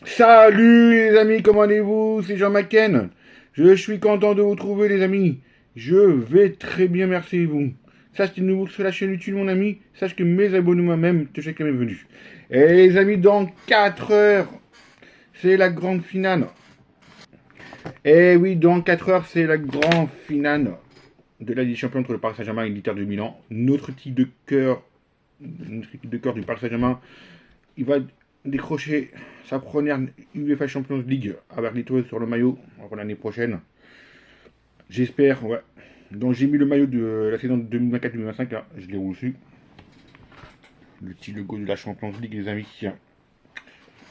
Salut les amis, comment allez-vous? C'est Jean Macken. Je suis content de vous trouver les amis. Je vais très bien, merci et vous. Sache que tu es nouveau sur la chaîne YouTube mon ami. Sache que mes abonnés moi-même te souhaitent la bienvenue. Et les amis, dans 4 heures, c'est la grande finale. Et oui, dans 4 heures, c'est la grande finale de la Ligue des Champions entre le Paris Saint-Germain et l'Inter de Milan. Notre équipe de cœur, du Paris Saint-Germain, il va décrocher sa première UEFA Champions League avec l'étoile sur le maillot pour l'année prochaine. J'espère, ouais. Donc j'ai mis le maillot de la saison 2024-2025, là, je l'ai reçu. Le petit logo de la Champions League, les amis.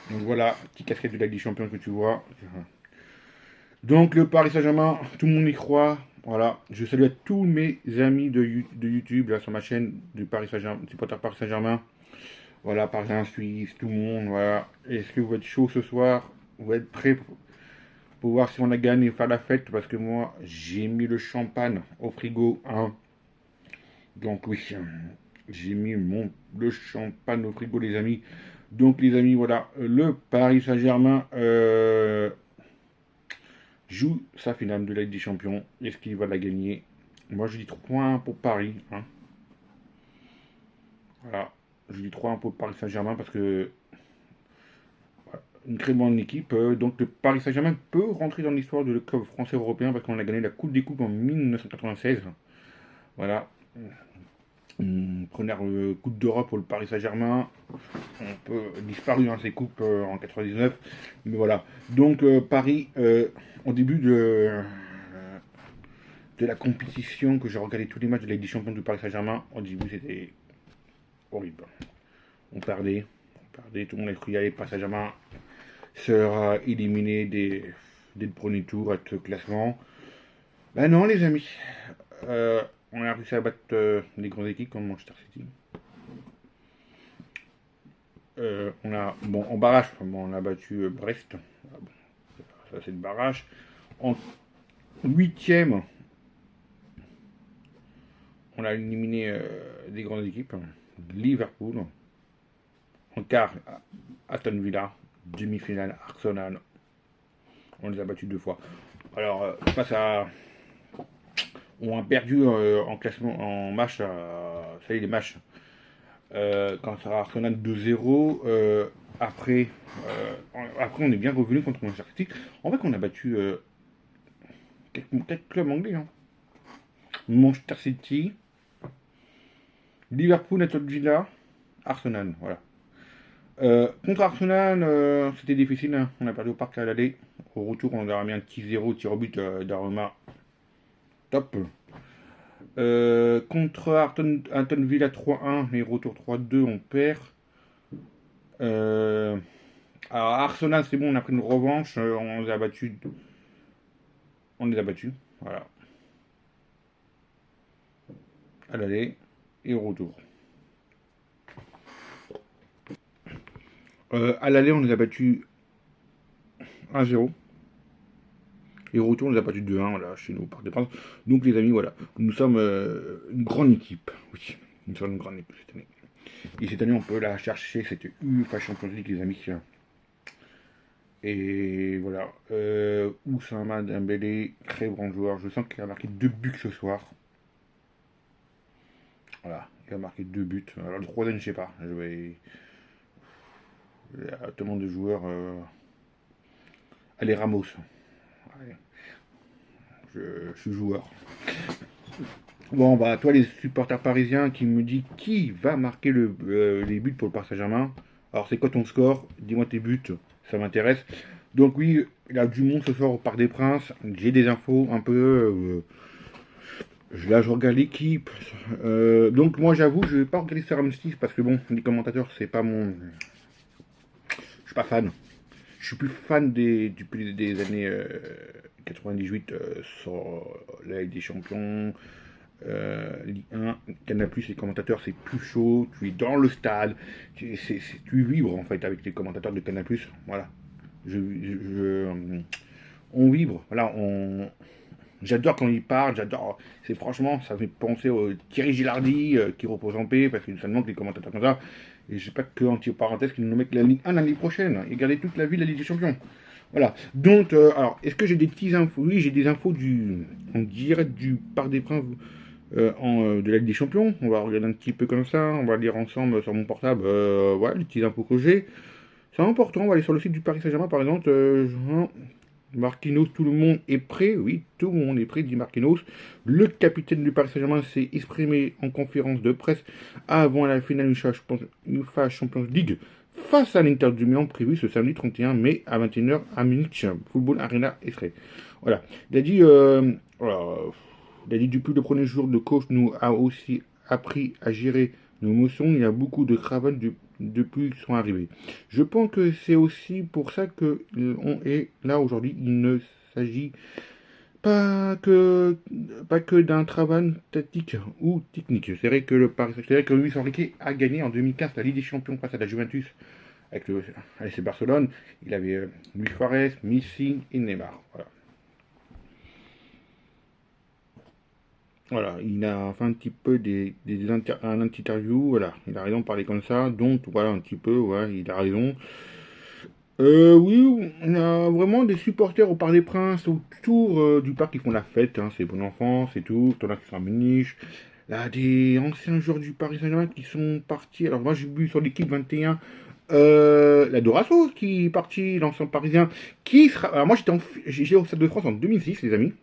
Donc voilà, petit casquette de la Ligue des Champions que tu vois. Donc le Paris Saint-Germain, tout le monde y croit. Voilà, je salue à tous mes amis de YouTube, là, sur ma chaîne du Paris Saint-Germain, supporter Paris Saint-Germain. Voilà, Parisien, Suisse, tout le monde, voilà. Est-ce que vous êtes chaud ce soir? Vous êtes prêts pour voir si on a gagné et faire la fête? Parce que moi, j'ai mis le champagne au frigo, hein. Donc oui, j'ai mis le champagne au frigo, les amis. Donc les amis, voilà, le Paris Saint-Germain joue sa finale de la Ligue des Champions. Est-ce qu'il va la gagner? Moi, je dis 3 points pour Paris, hein. Voilà, je dis 3 points pour Paris Saint-Germain parce que une très bonne équipe. Donc le Paris Saint-Germain peut rentrer dans l'histoire de le club français européen parce qu'on a gagné la Coupe des Coupes en 1996. Voilà. Une première Coupe d'Europe pour le Paris Saint-Germain. On peut disparu dans ces coupes en 99. Mais voilà. Donc Paris, au début de la compétition, que j'ai regardé tous les matchs de la Ligue des Champions du Paris Saint-Germain, au début c'était horrible. On perdait, tout le monde a cru y aller, Paris Saint-Germain sera éliminé dès le premier tour à ce classement. Ben non, les amis. On a réussi à battre des grandes équipes comme Manchester City. Bon, en barrage, bon, on a battu Brest. Ah bon, ça, c'est le barrage. En huitième, on a éliminé des grandes équipes. Liverpool. En quart, Aston Villa. Demi-finale, Arsenal. On les a battus 2 fois. Alors, face à on a perdu en classement, en match, ça y est, les matchs. Quand ça sera Arsenal 2-0, après, on est bien revenu contre Manchester City. En fait, on a battu quelques clubs anglais, hein. Manchester City, Liverpool, Aston Villa, Arsenal, voilà. Contre Arsenal, c'était difficile, hein. On a perdu au parc à l'aller. Au retour, on a mis un petit 0 tir au but d'Aroma. Top. Contre Aston Villa 3-1, mais retour 3-2, on perd. Euh, alors Arsenal, c'est bon, on a pris une revanche, on les a battus. On les a battus, voilà. À l'aller et au retour. À l'aller, on les a battus 1-0. Et au retour, on les a battus 2-1, voilà, chez nous, au Parc des Princes. Donc, les amis, voilà, nous sommes une grande équipe. Oui, nous sommes une grande équipe cette année. Et cette année, on peut la chercher, cette UEFA Champions League, les amis. Et voilà, Oussama Dembélé, très bon joueur. Je sens qu'il a marqué 2 buts ce soir. Voilà, il a marqué 2 buts. Alors le troisième, je sais pas. Il y a tellement de joueurs. Allez, Ramos. Allez, je suis joueur. Bon, bah, toi, les supporters parisiens qui me disent qui va marquer les buts pour le Paris Saint-Germain. Alors, c'est quoi ton score? Dis-moi tes buts, ça m'intéresse. Donc, oui, il y a du monde ce soir au Parc des Princes. J'ai des infos un peu. Là, je regarde l'équipe. Donc, moi, j'avoue, je vais pas regarder sur M6 parce que, bon, les commentateurs, c'est pas mon. Je suis pas fan. Je suis plus fan des années 98 sur la Ligue des Champions, Ligue 1, Canal+, les commentateurs, c'est plus chaud, tu es dans le stade, tu vibres en fait avec les commentateurs de Canal+, voilà. On vibre, voilà, j'adore quand ils parlent, j'adore, franchement, ça fait penser au Thierry Gilardi qui repose en paix, parce que ça me manque les commentateurs comme ça, Et je sais pas que, entre parenthèses, qu'ils nous mettent la Ligue 1 l'année prochaine et garder toute la vie de la Ligue des Champions. Voilà. Donc, alors, est-ce que j'ai des petits infos? Oui, j'ai des infos en direct du Parc des Princes de la Ligue des Champions. On va regarder un petit peu comme ça. On va lire ensemble sur mon portable. Voilà, les petits infos que j'ai. C'est important. On va aller sur le site du Paris Saint-Germain, par exemple. Marquinhos, tout le monde est prêt. Oui, tout le monde est prêt, dit Marquinhos. Le capitaine du Paris Saint-Germain s'est exprimé en conférence de presse avant la finale UEFA Champions League face à l'Inter du Milan prévue ce samedi 31 mai à 21h à Munich, Football Arena Extrait. Voilà. Il a dit, voilà, il a dit depuis le premier jour, le coach nous a aussi appris à gérer nos émotions. Il y a beaucoup de cravanes depuis qu'ils sont arrivés. Je pense que c'est aussi pour ça qu'on est là aujourd'hui. Il ne s'agit pas que d'un travail tactique ou technique. C'est vrai que Luis Enrique a gagné en 2015 la Ligue des Champions face à la Juventus avec le AS Barcelone. Il avait Luis Suarez, Messi et Neymar. Voilà. Voilà, il a fait un petit peu un interview, voilà, il a raison de parler comme ça, donc voilà un petit peu, ouais, il a raison. Oui, on a vraiment des supporters au Parc des Princes autour du parc qui font la fête, hein, c'est bon enfant, c'est tout, t'en as qui sont à Munich. Là, des anciens joueurs du Paris Saint-Germain qui sont partis. Alors moi j'ai vu sur l'équipe 21 la Dorasso qui est parti, l'ancien parisien, qui sera. Alors moi j'étais au Stade de France en 2006, les amis.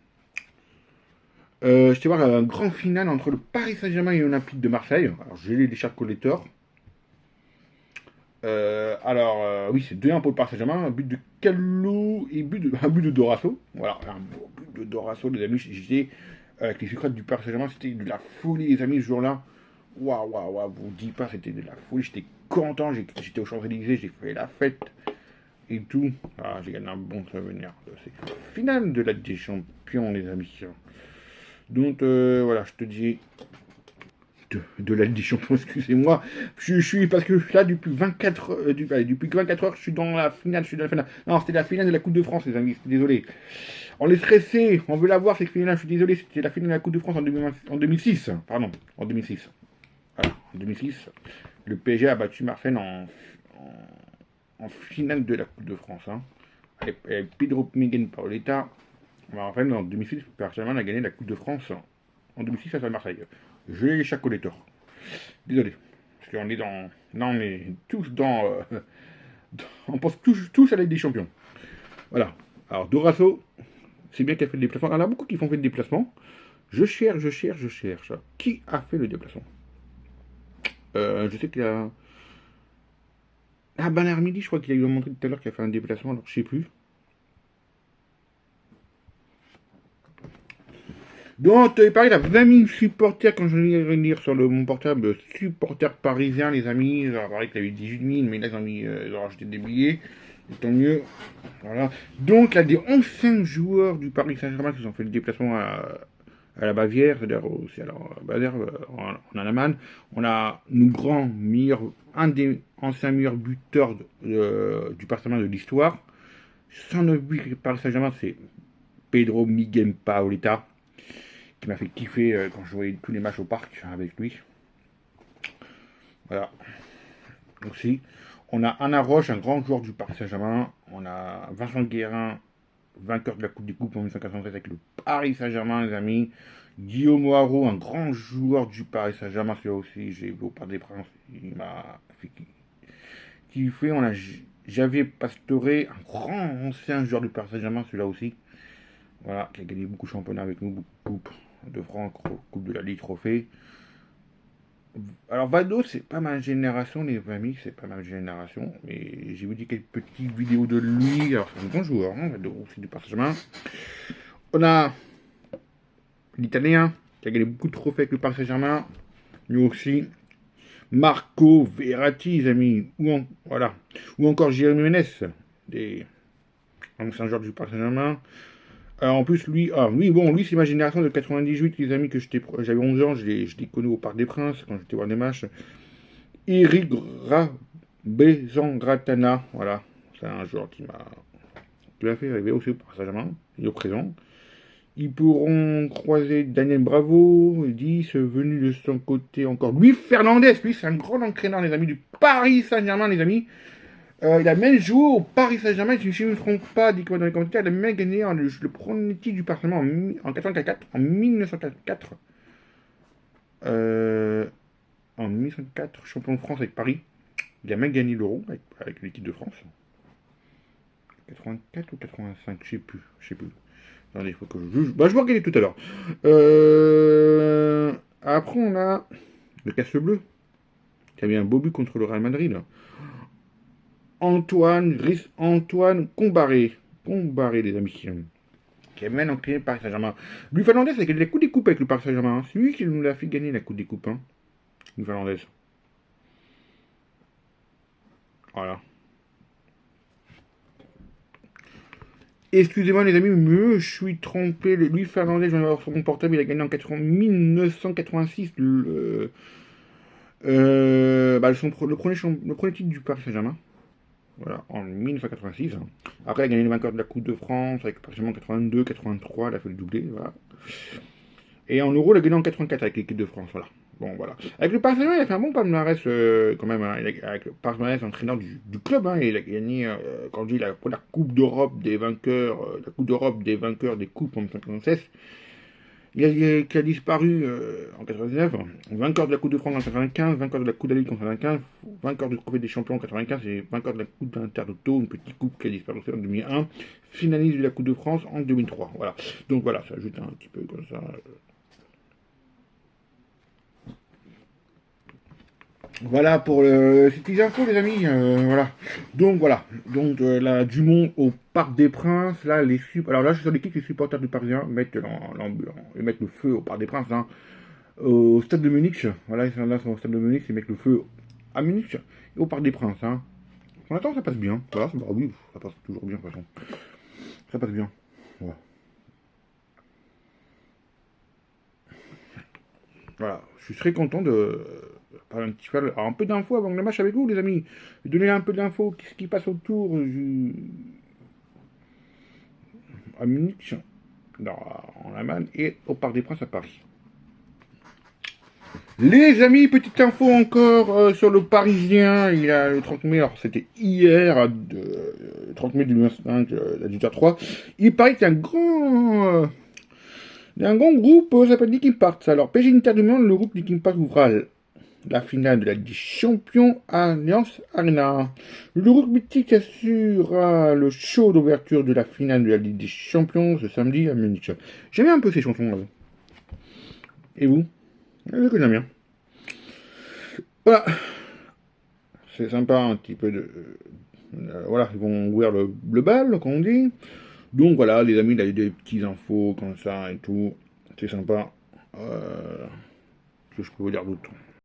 J'étais voir un grand final entre le Paris Saint-Germain et l'Olympique de Marseille. Alors j'ai les Richard Collector. Oui, c'est 2-1 pour le Paris Saint-Germain, un but de Kalou et un but de Dorasso. Voilà, un beau but de Dorasso, les amis. J'étais avec les sucrètes du Paris Saint-Germain, c'était de la folie, les amis, ce jour-là. Waouh, waouh, waouh, vous dites pas, c'était de la folie. J'étais content, j'étais aux Champs-Élysées, j'ai fait la fête et tout. Ah, j'ai gagné un bon souvenir de cette finale de la Ligue des Champions, les amis. Donc, voilà, je te dis de la Ligue des Champions, excusez-moi. Je suis parce que là depuis 24 depuis 24 heures, je suis dans la finale, je suis dans la finale. Non, c'était la finale de la Coupe de France, les amis. Désolé. On est stressé, on veut la voir cette finale. Je suis désolé, c'était la finale de la Coupe de France en 2006, pardon, en 2006. Voilà, en 2006, le PSG a battu Marseille en finale de la Coupe de France. Hein. Avec Pedro Miguel Paoletta. Enfin, en 2006, Barcelone a gagné la Coupe de France en 2006 face à Marseille. J'ai les chacolateurs. Désolé. Parce qu'on est dans. Là, on est tous on pense tous à la Ligue des Champions. Voilà. Alors, Dorasso, c'est bien qu'elle fait le déplacement. Il y en a beaucoup qui font faire le déplacement. Je cherche. Qui a fait le déplacement Je sais qu'il y a. Ah, Bernard Midi, je crois qu'il a eu montré tout à l'heure qu'il a fait un déplacement, alors je sais plus. Donc, pareil, il a 20 000 supporters quand je vais lire sur mon portable, supporters parisiens, les amis. Alors, pareil qu'il y avait 18 000, mais là, ils ont rajouté des billets. Et tant mieux. Voilà. Donc, là, des anciens joueurs du Paris Saint-Germain qui ont fait le déplacement à la Bavière, c'est-à-dire aussi à la Bavière, en Allemagne. On a un des anciens meilleurs buteurs du Paris Saint-Germain de l'histoire. 109 buts du Paris Saint-Germain, c'est Pedro Miguel Paoletta, qui m'a fait kiffer quand je voyais tous les matchs au parc avec lui. Voilà. Aussi, on a Anna Roche, un grand joueur du Paris Saint-Germain. On a Vincent Guérin, vainqueur de la Coupe des Coupes en 1993 avec le Paris Saint-Germain, les amis. Guillaume Moirot, un grand joueur du Paris Saint-Germain, celui-là aussi, j'ai vu au Parc des Princes. Il m'a fait kiffer. On a Javier Pastore, un grand ancien joueur du Paris Saint-Germain, celui-là aussi. Voilà, qui a gagné beaucoup de championnats avec nous, beaucoup de coupes de France, Coupe de la Ligue, trophée. Alors Vado, c'est pas ma génération, les amis, c'est pas ma génération. Mais j'ai vu quelques petites vidéos de lui. Alors c'est un bon joueur, hein, Vado, aussi du Paris Saint-Germain. On a l'Italien, qui a gagné beaucoup de trophées avec le Paris Saint-Germain. Lui aussi. Marco Verratti, les amis. Voilà. Ou encore Jérémy Ménès, des anciens joueurs du Paris Saint-Germain. En plus, lui, c'est ma génération de 98, les amis, j'avais 11 ans, je l'ai connu au Parc des Princes, quand j'étais voir des matchs. Eric Rabezangratana, voilà, c'est un joueur qui m'a fait rêver aussi au Paris Saint-Germain, et au présent. Ils pourront croiser Daniel Bravo, 10, venu de son côté encore. Luis Fernandez, lui c'est un grand entraîneur, les amis, du Paris Saint-Germain, les amis. Il a même joué au Paris Saint-Germain, si je ne me trompe pas, dites-moi dans les commentaires, il a même gagné le premier titre du Paris Saint-Germain en 1944, en 1944. En 1904, champion de France avec Paris. Il a même gagné l'Euro avec l'équipe de France. 84 ou 85, je sais plus. Attendez, il faut que je juge. Bah, je vais regarder tout à l'heure. Après, on a le Castre Bleu, qui a mis un beau but contre le Real Madrid. Antoine Combaré, les amis, qui a même entraîné le Paris Saint-Germain. Louis Fernandez a gagné la Coupe des Coupes avec le Paris Saint-Germain. C'est lui qui nous l'a fait gagner la Coupe des Coupes. Hein. Louis Fernandez. Voilà. Excusez-moi les amis, je suis trompé. Louis Fernandez, je viens d'avoir sur mon portable, il a gagné en 1986 le premier titre du Paris Saint-Germain. Voilà, en 1986. Après, il a gagné le vainqueur de la Coupe de France avec pratiquement 82, 83, il a fait le doublé. Voilà. Et en Euro, il a gagné en 84 avec l'équipe de France. Voilà. Bon, voilà. Avec le Paris Saint-Germain, il a fait un bon palmarès quand même. Hein. Avec le Paris Saint-Germain, entraîneur du club. Hein. Il a gagné, quand je dis la première Coupe d'Europe des vainqueurs, la Coupe d'Europe des vainqueurs des Coupes en 1996. Qui a disparu en 99, vainqueur de la Coupe de France en 95, vainqueur de la Coupe de la Ligue en 95, vainqueur du Trophée des Champions en 95 et vainqueur de la Coupe d'Intertoto, une petite coupe qui a disparu en 2001, finaliste de la Coupe de France en 2003. Voilà. Donc voilà, ça ajoute un petit peu comme ça. Voilà pour ces petites infos, les amis. Voilà. Donc voilà. Donc là, Dumont au Parc des Princes. Là, alors là, je suis sur l'équipe, les supporters du Parisien mettent le feu au Parc des Princes. Hein. Au stade de Munich. Voilà, ils sont là au stade de Munich, ils mettent le feu à Munich et au Parc des Princes. Hein. Pour l'instant, ça passe bien. Voilà, bah oui, ça passe toujours bien de toute façon. Ça passe bien. Voilà. Voilà, je suis très content de faire un peu d'infos avant le match avec vous, les amis. Donner un peu d'infos, qu'est-ce qui passe autour à Munich, en Allemagne et au Parc des Princes à Paris. Les amis, petite info encore sur le Parisien. Il a le 30 mai, alors c'était hier, 30 mai 2025, à 18h03. Il paraît qu'il y a un grand groupe, ça s'appelle Linkin Park. Alors, PG Entertainment, le groupe Linkin Park ouvra la finale de la Ligue des Champions à Allianz Arena. Le groupe mythique assurera le show d'ouverture de la finale de la Ligue des Champions ce samedi à Munich. J'aime un peu ces chansons là. Et vous? Je connais bien. Voilà. C'est sympa un petit peu de. Voilà, ils vont ouvrir le bal, comme on dit. Donc voilà, les amis, il y a des petites infos comme ça et tout. C'est sympa. Que je peux vous dire d'autre.